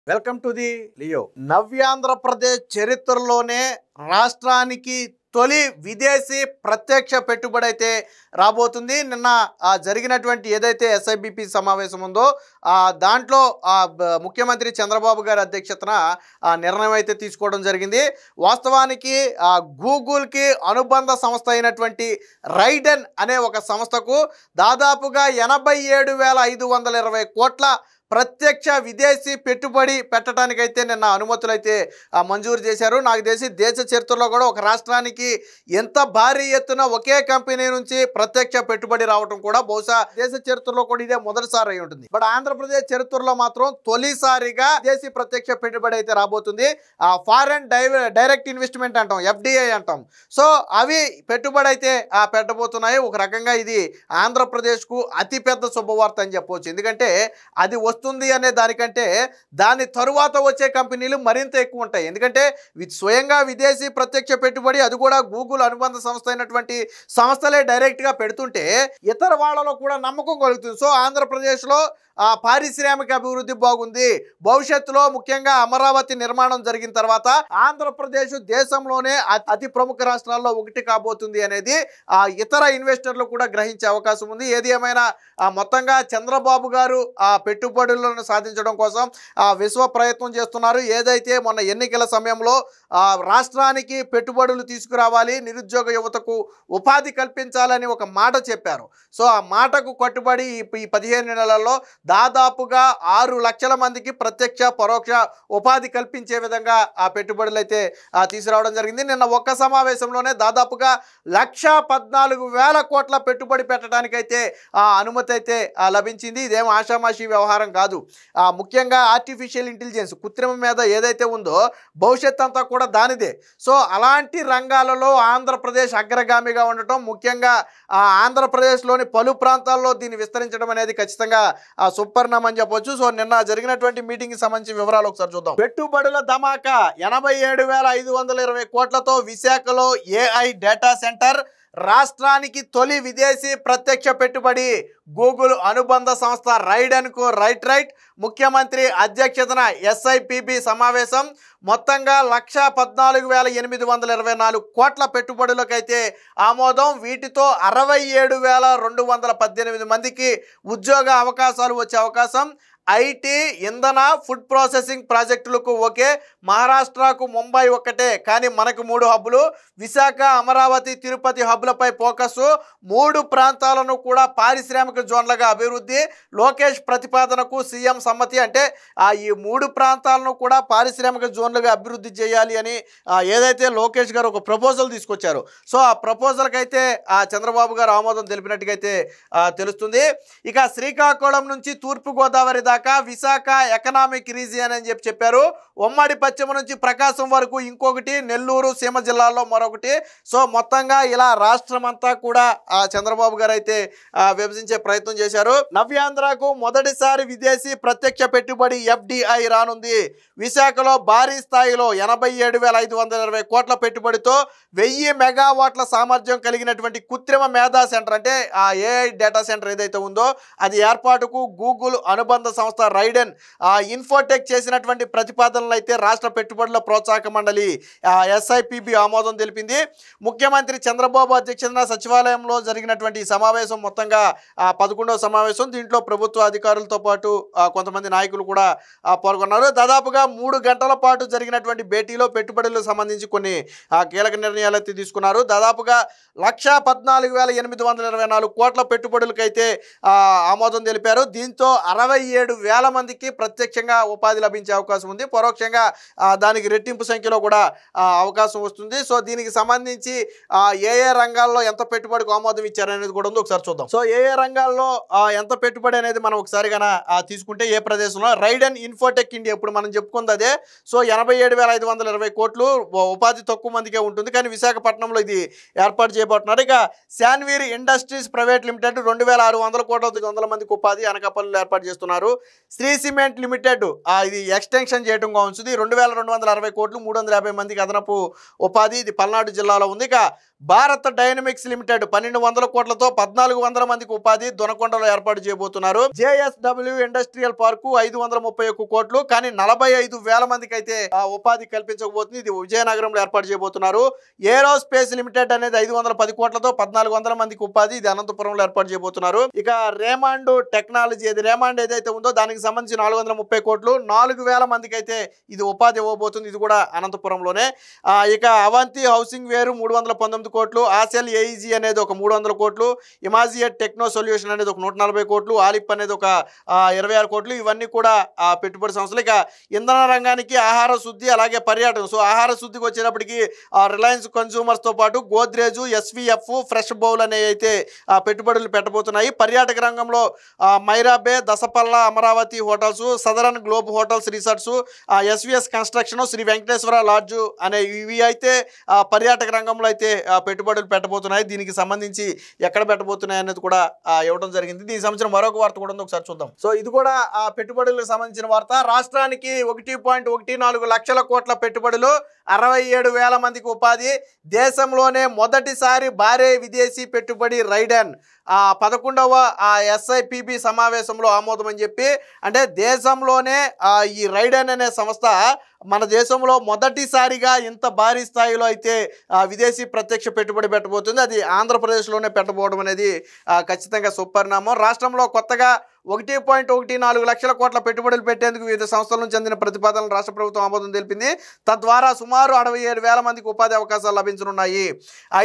Welcome to the Leo. Navyandhra Pradesh చరిత్రలోనే రాష్ట్రానికి తొలి విదేశీ ప్రత్యక్ష పెట్టుబడి అయితే రాబోతుంది. నిన్న జరిగినటువంటి ఏదైతే ఎస్ఐబిపి సమావేశం ఉందో దాంట్లో ముఖ్యమంత్రి చంద్రబాబు గారి అధ్యక్షతన నిర్ణయం అయితే తీసుకోవడం జరిగింది. వాస్తవానికి గూగుల్కి అనుబంధ సంస్థ అయినటువంటి రైడెన్ అనే ఒక సంస్థకు దాదాపుగా 87,520 కోట్ల ప్రత్యక్ష విదేశీ పెట్టుబడి పెట్టడానికైతే నిన్న అనుమతులు అయితే మంజూరు చేశారు. నాకు తెలిసి దేశ చరిత్రలో కూడా ఒక రాష్ట్రానికి ఎంత భారీ ఎత్తున ఒకే కంపెనీ నుంచి ప్రత్యక్ష పెట్టుబడి రావడం కూడా బహుశా దేశ చరిత్రలో కూడా ఇదే మొదటిసారి అయి ఉంటుంది. బట్ ఆంధ్రప్రదేశ్ చరిత్రలో మాత్రం తొలిసారిగా విదేశీ ప్రత్యక్ష పెట్టుబడి అయితే రాబోతుంది. ఫారెన్ డైరెక్ట్ ఇన్వెస్ట్మెంట్ అంటాం, ఎఫ్డిఐ అంటాం. సో అవి పెట్టుబడి అయితే పెట్టబోతున్నాయి. ఒక రకంగా ఇది ఆంధ్రప్రదేశ్కు అతిపెద్ద శుభవార్త అని చెప్పవచ్చు. ఎందుకంటే అది వస్తుంది అనే దానికంటే దాని తరువాత వచ్చే కంపెనీలు మరింత ఎక్కువ ఉంటాయి. ఎందుకంటే స్వయంగా విదేశీ ప్రత్యక్ష పెట్టుబడి, అది కూడా గూగుల్ అనుబంధ సంస్థ అయినటువంటి సంస్థలే డైరెక్ట్గా పెడుతుంటే ఇతర వాళ్ళలో కూడా నమ్మకం కలుగుతుంది. సో ఆంధ్రప్రదేశ్లో పారిశ్రామిక అభివృద్ధి బాగుంది. భవిష్యత్తులో ముఖ్యంగా అమరావతి నిర్మాణం జరిగిన తర్వాత ఆంధ్రప్రదేశ్ దేశంలోనే అతి ప్రముఖ రాష్ట్రాల్లో ఒకటి కాబోతుంది అనేది ఇతర ఇన్వెస్టర్లు కూడా గ్రహించే అవకాశం ఉంది. ఏది ఏమైనా మొత్తంగా చంద్రబాబు గారు పెట్టుబడులను సాధించడం కోసం విశ్వ ప్రయత్నం చేస్తున్నారు. ఏదైతే మొన్న ఎన్నికల సమయంలో రాష్ట్రానికి పెట్టుబడులు తీసుకురావాలి, నిరుద్యోగ యువతకు ఉపాధి కల్పించాలని ఒక మాట చెప్పారు. సో ఆ మాటకు కట్టుబడి ఈ 15 నెలల్లో దాదాపుగా 6 లక్షల మందికి ప్రత్యక్ష పరోక్ష ఉపాధి కల్పించే విధంగా ఆ పెట్టుబడులు అయితే తీసుకురావడం జరిగింది. నిన్న ఒక్క సమావేశంలోనే దాదాపుగా 1,14,000 కోట్ల పెట్టుబడి పెట్టడానికైతే అనుమతి అయితే లభించింది. ఇదేం ఆషామాషి వ్యవహారం కాదు. ముఖ్యంగా ఆర్టిఫిషియల్ ఇంటెలిజెన్స్, కృత్రిమ మీద ఏదైతే ఉందో భవిష్యత్ అంతా కూడా దానిదే. సో అలాంటి రంగాలలో ఆంధ్రప్రదేశ్ అగ్రగామిగా ఉండటం, ముఖ్యంగా ఆంధ్రప్రదేశ్లోని పలు ప్రాంతాల్లో దీన్ని విస్తరించడం అనేది ఖచ్చితంగా సూపర్ణం అని చెప్పొచ్చు. సో నిన్న జరిగినటువంటి మీటింగ్ కి సంబంధించిన వివరాలు ఒకసారి చూద్దాం. పెట్టుబడుల ధమాకా 87,520 కోట్లతో విశాఖలో ఏఐ డేటా సెంటర్. రాష్ట్రానికి తొలి విదేశీ ప్రత్యక్ష పెట్టుబడి గూగుల్ అనుబంధ సంస్థ రైడెన్కు రైట్ ముఖ్యమంత్రి అధ్యక్షతన ఎస్ఐపిబి సమావేశం. మొత్తంగా 1,14,824 కోట్ల పెట్టుబడులకైతే ఆమోదం. వీటితో 67,218 మందికి ఉద్యోగ అవకాశాలు వచ్చే అవకాశం. ఐటీ, ఇంధన, ఫుడ్ ప్రాసెసింగ్ ప్రాజెక్టులకు ఓకే. మహారాష్ట్రకు ముంబై ఒక్కటే, కానీ మనకు 3 హబ్బులు. విశాఖ, అమరావతి, తిరుపతి హబ్బులపై ఫోకస్. 3 ప్రాంతాలను కూడా పారిశ్రామిక జోన్లుగా అభివృద్ధి. లోకేష్ ప్రతిపాదనకు సీఎం సమ్మతి. అంటే ఈ 3 ప్రాంతాలను కూడా పారిశ్రామిక జోన్లుగా అభివృద్ధి చేయాలి అని ఏదైతే లోకేష్ గారు ఒక ప్రపోజల్ తీసుకొచ్చారు. సో ఆ ప్రపోజల్కి అయితే చంద్రబాబు గారు ఆమోదం తెలిపినట్టుగా అయితే తెలుస్తుంది. ఇక శ్రీకాకుళం నుంచి తూర్పుగోదావరి దాకా విశాఖ ఎకనామిక్ రీజియన్ అని చెప్పారు. ఉమ్మడి పశ్చిమ నుంచి ప్రకాశం వరకు ఇంకొకటి, నెల్లూరు సీమ జిల్లాలో మరొకటి. సో మొత్తంగా ఇలా రాష్ట్రం అంతా కూడా చంద్రబాబు గారు అయితే విభజించే ప్రయత్నం చేశారు. నవ్యాంధ్రకు మొదటిసారి విదేశీ ప్రత్యక్ష పెట్టుబడి ఎఫ్డిఐ రానుంది. విశాఖలో భారీ స్థాయిలో 87,520 కోట్ల పెట్టుబడితో 1000 మెగావాట్ల సామర్థ్యం కలిగినటువంటి కృత్రిమ మేధా సెంటర్, అంటే ఆ ఏఐ డేటా సెంటర్ ఏదైతే ఉందో అది ఏర్పాటుకు గూగుల్ అనుబంధ సంస్థ రైడెన్ ఇన్ఫోటెక్ చేసినటువంటి ప్రతిపాదనలు అయితే రాష్ట్ర పెట్టుబడుల ప్రోత్సాహక మండలి ఎస్ఐపిబి ఆమోదం తెలిపింది. ముఖ్యమంత్రి చంద్రబాబు అధ్యక్షతన సచివాలయంలో జరిగినటువంటి సమావేశం మొత్తంగా 11వ సమావేశం. దీంట్లో ప్రభుత్వ అధికారులతో పాటు కొంతమంది నాయకులు కూడా పాల్గొన్నారు. దాదాపుగా 3 గంటల పాటు జరిగినటువంటి భేటీలో పెట్టుబడులకు సంబంధించి కొన్ని కీలక నిర్ణయాలు అయితే తీసుకున్నారు. దాదాపుగా 1,14,824 కోట్ల పెట్టుబడులకైతే ఆమోదం తెలిపారు. దీంతో 67,000 మందికి ప్రత్యక్షంగా ఉపాధి లభించే అవకాశం ఉంది. పరోక్షంగా దానికి రెట్టింపు సంఖ్యలో కూడా అవకాశం వస్తుంది. సో దీనికి సంబంధించి ఏ రంగాల్లో ఎంత పెట్టుబడికి ఆమోదం ఇచ్చారనేది కూడా ఉంది, ఒకసారి చూద్దాం. సో ఏ రంగాల్లో ఎంత పెట్టుబడి అనేది మనం ఒకసారి తీసుకుంటే ఏ ప్రదేశంలో రైడెన్ ఇన్ఫోటెక్ ఇండియా ఇప్పుడు మనం చెప్పుకుంది అదే. సో 87,520 కోట్లు, ఉపాధి తక్కువ మందికే ఉంటుంది, కానీ విశాఖపట్నంలో ఇది ఏర్పాటు చేయబోతున్నారు. ఇక శాన్వీర్ ఇండస్ట్రీస్ ప్రైవేట్ లిమిటెడ్ 2,600 కోట్ల 100 మందికి ఉపాధి అనకాపల్లిలో ఏర్పాటు చేస్తున్నారు. శ్రీ సిమెంట్ లిమిటెడ్ ఇది ఎక్స్టెన్షన్ చేయడం కావచ్చు 2260 కోట్లు 350 మందికి అదనపు ఉపాధి. ఇది పల్నాడు జిల్లాలో ఉంది. ఇక భారత్ డైనమిక్స్ లిమిటెడ్ 1200 కోట్లతో 1400 మందికి ఉపాధి దొనకొండలో ఏర్పాటు చేయబోతున్నారు. జేఎస్డబ్ల్యూ ఇండస్ట్రియల్ పార్కు 531 కోట్లు, కానీ 45,000 మందికి అయితే ఉపాధి కల్పించబోతుంది. ఇది విజయనగరంలో ఏర్పాటు చేయబోతున్నారు. ఏరోస్పేస్ లిమిటెడ్ అనేది 510 కోట్లతో 1400 మందికి ఉపాధి. ఇది అనంతపురంలో ఏర్పాటు చేయబోతున్నారు. ఇక రేమాండ్ టెక్నాలజీ, ఇది రేమాండ్ ఏదైతే ఉందో దానికి సంబంధించి 430 కోట్లు 4000 మందికి అయితే ఇది ఉపాధి ఇవ్వబోతుంది. ఇది కూడా అనంతపురంలోనే. ఇక అవంతి హౌసింగ్ వేరు 319 కోట్లు, ఆసెల్ ఏఈజీ అనేది ఒక 300 కోట్లు, ఇమాజియట్ టెక్నో సొల్యూషన్ అనేది ఒక 140 కోట్లు, ఆలిప్ అనేది ఒక 26 కోట్లు. ఇవన్నీ కూడా పెట్టుబడి సంస్థలు. ఇక ఇంధన రంగానికి ఆహార శుద్ధి అలాగే పర్యాటకం. సో ఆహార శుద్ధికి వచ్చేటప్పటికి రిలయన్స్ కన్స్యూమర్స్తో పాటు గోద్రేజు, ఎస్వీఎఫ్, ఫ్రెష్ బౌల్ అనేవి అయితే పెట్టుబడులు పెట్టబోతున్నాయి. పర్యాటక రంగంలో మైరాబే, Daspalla, Amaravati hotels, southern globe hotels resorts, SVS construction, Sri Venkateswara lodge అనే ఇవి అయితే పర్యాటక రంగంలో అయితే పెట్టుబడులు పెట్టబోతున్నాయి. దీనికి సంబంధించి ఎక్కడ పెట్టబోతున్నాయి అనేది కూడా ఇవ్వడం జరిగింది. దీనికి సంబంధించిన మరొక వార్త కూడా ఉంది, ఒకసారి చూద్దాం. సో ఇది కూడా పెట్టుబడులకు సంబంధించిన వార్త. రాష్ట్రానికి 1.14 లక్షల కోట్ల పెట్టుబడులు, 67,000 మందికి ఉపాధి. దేశంలోనే మొదటిసారి భారీ విదేశీ పెట్టుబడి రైడన్ 11వ SIPB సమావేశంలో ఆమోదం అని చెప్పి, అంటే దేశంలోనే ఈ రైడన్ అనే సంస్థ మన దేశంలో మొదటిసారిగా ఇంత భారీ స్థాయిలో అయితే విదేశీ ప్రత్యక్ష పెట్టుబడి పెట్టబోతుంది. అది ఆంధ్రప్రదేశ్లోనే పెట్టబోవడం అనేది ఖచ్చితంగా సుపరిణామం. రాష్ట్రంలో కొత్తగా 1.14 లక్షల కోట్ల పెట్టుబడులు పెట్టేందుకు వివిధ సంస్థల నుంచి అందిన ప్రతిపాదనలు రాష్ట్ర ప్రభుత్వం ఆమోదం తెలిపింది. తద్వారా సుమారు 67,000 మందికి ఉపాధి అవకాశాలు లభించనున్నాయి.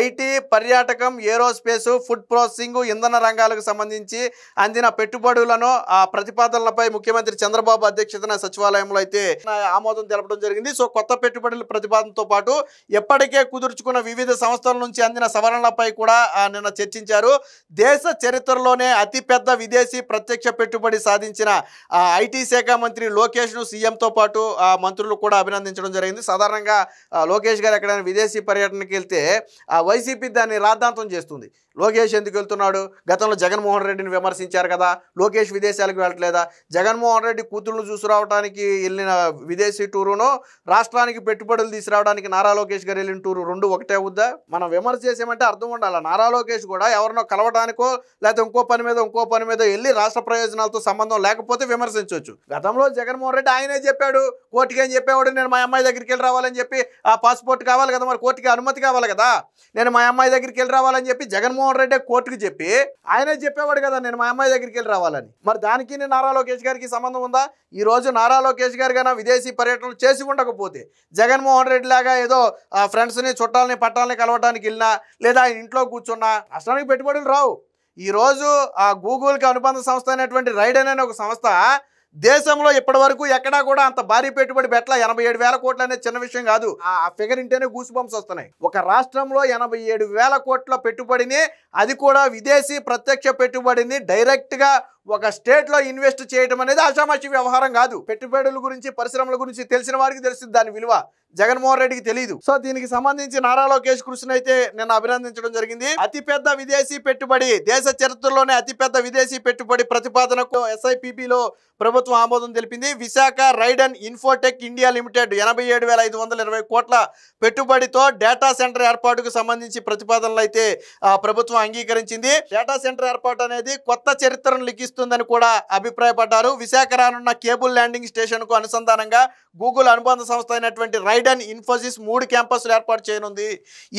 ఐటీ, పర్యాటకం, ఏరోస్పేస్, ఫుడ్ ప్రాసెసింగ్, ఇంధన రంగాలకు సంబంధించి అందిన పెట్టుబడులను ప్రతిపాదనలపై ముఖ్యమంత్రి చంద్రబాబు అధ్యక్షతన సచివాలయంలో అయితే ఆమోదం తెలపడం జరిగింది. సో కొత్త పెట్టుబడుల ప్రతిపాదనతో పాటు ఎప్పటికే కుదుర్చుకున్న వివిధ సంస్థల నుంచి అందిన సవరణలపై కూడా నిన్న చర్చించారు. దేశ చరిత్రలోనే అతిపెద్ద విదేశీ ప్రత్యక్ష పెట్టుబడి సాధించిన ఐటీ శాఖ మంత్రి లోకేష్ను సీఎంతో పాటు మంత్రులు కూడా అభినందించడం జరిగింది. సాధారణంగా లోకేష్ గారు ఎక్కడైనా విదేశీ పర్యటనకి వెళ్తే వైసీపీ దాన్ని రాద్ధాంతం చేస్తుంది. లోకేష్ ఎందుకు వెళ్తున్నాడు, గతంలో జగన్మోహన్ రెడ్డిని విమర్శించారు కదా, లోకేష్ విదేశాలకు వెళ్ళట్లేదా, జగన్మోహన్ రెడ్డి కూతురును చూసుకురావడానికి వెళ్ళిన విదేశీ టూరును రాష్ట్రానికి పెట్టుబడులు తీసుకురావడానికి నారా లోకేష్ గారు వెళ్ళిన టూరు రెండు ఒకటే అవుద్దా? మనం విమర్శ చేసామంటే అర్థం ఉండాలి. నారా లోకేష్ కూడా ఎవరినో కలవడానికో లేకపోతే ఇంకో పని మీద వెళ్ళి రాష్ట్ర ప్రయోజనాలతో సంబంధం లేకపోతే విమర్శించవచ్చు. గతంలో జగన్మోహన్ రెడ్డి ఆయనే చెప్పాడు, కోర్టుకి ఏం చెప్పేవాడు, నేను మా అమ్మాయి దగ్గరికి వెళ్ళి రావాలని చెప్పి పాస్పోర్ట్ కావాలి కదా, మరి కోర్టుకి అనుమతి కావాలి కదా, నేను మా అమ్మాయి దగ్గరికి వెళ్ళి రావాలని చెప్పి జగన్మోహన్ రెడ్డి కోర్టుకి చెప్పి ఆయనే చెప్పేవాడు కదా నేను మా అమ్మాయి దగ్గరికి వెళ్ళి రావాలని. మరి దానికి నారా లోకేష్ గారికి సంబంధం ఉందా? ఈ రోజు నారా లోకేష్ గారు కన్నా విదేశీ పర్యటనలు చేసి ఉండకపోతే జగన్మోహన్ రెడ్డి లాగా ఏదో ఫ్రెండ్స్ని, చుట్టాలని, పట్టాలని కలవడానికి వెళ్ళినా లేదా ఇంట్లో కూర్చున్నా రాష్ట్రానికి పెట్టుబడులు రావు. ఈరోజు గూగుల్కి అనుబంధ సంస్థ అయినటువంటి రైడన్ అనే ఒక సంస్థ దేశంలో ఇప్పటి వరకు ఎక్కడా కూడా అంత భారీ పెట్టుబడి పెట్టల. 87,000 కోట్లు అనేది చిన్న విషయం కాదు. ఆ ఫిగర్ ఇంటేనే గూస్ బంప్స్ వస్తున్నాయి. ఒక రాష్ట్రంలో 87,000 కోట్ల పెట్టుబడిని, అది కూడా విదేశీ ప్రత్యక్ష పెట్టుబడిని డైరెక్ట్గా ఒక స్టేట్లో ఇన్వెస్ట్ చేయడం అనేది ఆషామాషి వ్యవహారం కాదు. పెట్టుబడుల గురించి, పరిశ్రమల గురించి తెలిసిన వారికి తెలుస్తుంది దాని విలువ, జగన్మోహన్ రెడ్డికి తెలియదు. సో దీనికి సంబంధించి నారా లోకేష్ కృష్ణ అయితే నిన్న అభినందించడం జరిగింది. అతిపెద్ద విదేశీ పెట్టుబడి, దేశ చరిత్రలోనే అతిపెద్ద విదేశీ పెట్టుబడి ప్రతిపాదనకు SIPBలో ప్రభుత్వం ఆమోదం తెలిపింది. విశాఖ రైడన్ ఇన్ఫోటెక్ ఇండియా లిమిటెడ్ 87,520 కోట్ల పెట్టుబడితో డేటా సెంటర్ ఏర్పాటుకు సంబంధించి ప్రతిపాదనలు అయితే ప్రభుత్వం అంగీకరించింది. డేటా సెంటర్ ఏర్పాటు అనేది కొత్త చరిత్రను లిఖిస్తుందని కూడా అభిప్రాయపడ్డారు. విశాఖ రానున్న కేబుల్ ల్యాండింగ్ స్టేషన్ కు అనుసంధానంగా గూగుల్ అనుబంధ సంస్థ అయినటువంటి రైడన్ ఇన్ఫోసిస్ 3 క్యాంపస్లు ఏర్పాటు చేయనుంది.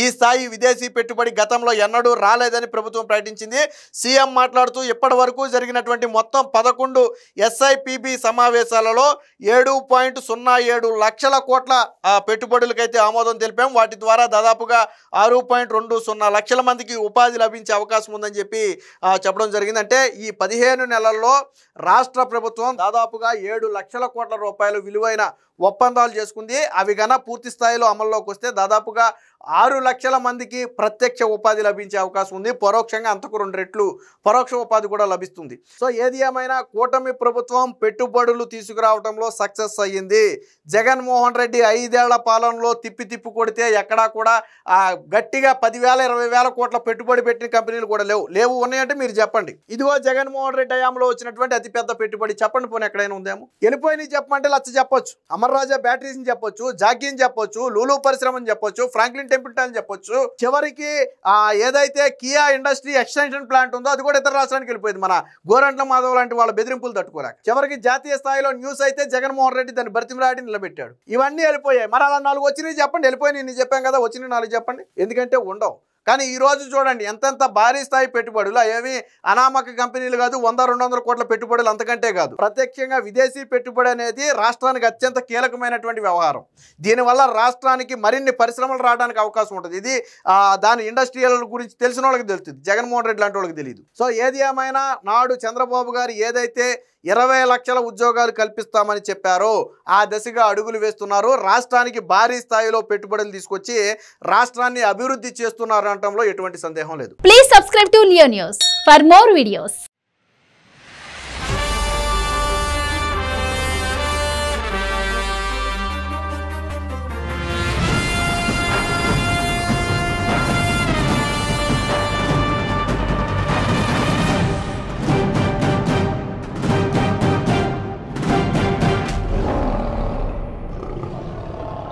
ఈ స్థాయి విదేశీ పెట్టుబడి గతంలో ఎన్నడూ రాలేదని ప్రభుత్వం ప్రకటించింది. సీఎం మాట్లాడుతూ ఇప్పటి వరకు జరిగినటువంటి మొత్తం 11 SIPB సమావేశాలలో 7.07 లక్షల కోట్ల పెట్టుబడులకైతే ఆమోదం తెలిపాం. వాటి ద్వారా దాదాపుగా 6.20 లక్షల మందికి ఉపాధి లభించే అవకాశం ఉందని చెప్పి చెప్పడం జరిగింది. అంటే ఈ 15 నెలల్లో రాష్ట్ర ప్రభుత్వం దాదాపుగా 7 లక్షల కోట్ల రూపాయలు విలువైన ఒప్పందాలు చేసుకుంది. అవి గన పూర్తి స్థాయిలో అమల్లోకి వస్తే దాదాపుగా 6 లక్షల మందికి ప్రత్యక్ష ఉపాధి లభించే అవకాశం ఉంది. పరోక్షంగా అంతకు 2 రెట్లు పరోక్ష ఉపాధి కూడా లభిస్తుంది. సో ఏది ఏమైనా కూటమి ప్రభుత్వం పెట్టుబడులు తీసుకురావడంలో సక్సెస్ అయ్యింది. జగన్మోహన్ రెడ్డి 5 ఏళ్ల పాలనలో తిప్పి కొడితే ఎక్కడా కూడా గట్టిగా 10,000, 20,000 కోట్ల పెట్టుబడి పెట్టిన కంపెనీలు కూడా లేవు. ఉన్నాయంటే మీరు చెప్పండి. ఇదిగో జగన్మోహన్ రెడ్డి రెడ్డి హయాంలో వచ్చినటువంటి అతిపెద్ద పెట్టుబడి చెప్పండి, పోనీ ఎక్కడైనా ఉందేమో. వెళ్ళిపోయినాయి చెప్పమంటే లచ్చ చెప్పొచ్చు, అమర్ రాజా బ్యాటరీస్ అని చెప్పొచ్చు, జాకీని చెప్పొచ్చు, లూలు పరిశ్రమ అని చెప్పొచ్చు, ఫ్రాంక్లిన్ టెంపుల్టన్ అని చెప్పొచ్చు. చివరికి ఏదైతే కియా ఇండస్ట్రీ ఎక్స్టెన్షన్ ప్లాంట్ ఉందో అది కూడా ఇతర రాష్ట్రానికి వెళ్ళిపోయింది. మన గోరంట్ల మాధవ్ లాంటి వాళ్ళ బెదిరింపులు తట్టుకోలేక చివరికి జాతీయ స్థాయిలో న్యూస్ అయితే జగన్మోహన్ రెడ్డి దాన్ని బతిమలాడి నిలబెట్టాడు. ఇవన్నీ వెళ్ళిపోయాయి. మరి అలా 4 వచ్చినాయి చెప్పండి, వెళ్ళిపోయినాయి నేను చెప్పాం కదా, వచ్చినాయి 4 చెప్పండి. ఎందుకంటే ఉండవు. కానీ ఈ రోజు చూడండి ఎంతెంత భారీ స్థాయి పెట్టుబడులు, ఏవి అనామక కంపెనీలు కాదు, 100-200 కోట్ల పెట్టుబడులు, అంతకంటే కాదు. ప్రత్యక్షంగా విదేశీ పెట్టుబడి అనేది రాష్ట్రానికి అత్యంత కీలకమైనటువంటి వ్యవహారం. దీనివల్ల రాష్ట్రానికి మరిన్ని పరిశ్రమలు రావడానికి అవకాశం ఉంటుంది. ఇది దాని ఇండస్ట్రియల్ గురించి తెలిసిన వాళ్ళకి తెలుస్తుంది, జగన్మోహన్ రెడ్డి లాంటి వాళ్ళకి తెలియదు. సో ఏది ఏమైనా నాడు చంద్రబాబు గారు ఏదైతే 20 లక్షల ఉద్యోగాలు కల్పిస్తామని చెప్పారో ఆ దిశగా అడుగులు వేస్తున్నారు. రాష్ట్రానికి భారీ స్థాయిలో పెట్టుబడులు తీసుకొచ్చి రాష్ట్రాన్ని అభివృద్ధి చేస్తున్నారు అనటంలో ఎటువంటి సందేహం లేదు. Please subscribe to Leo news for more videos.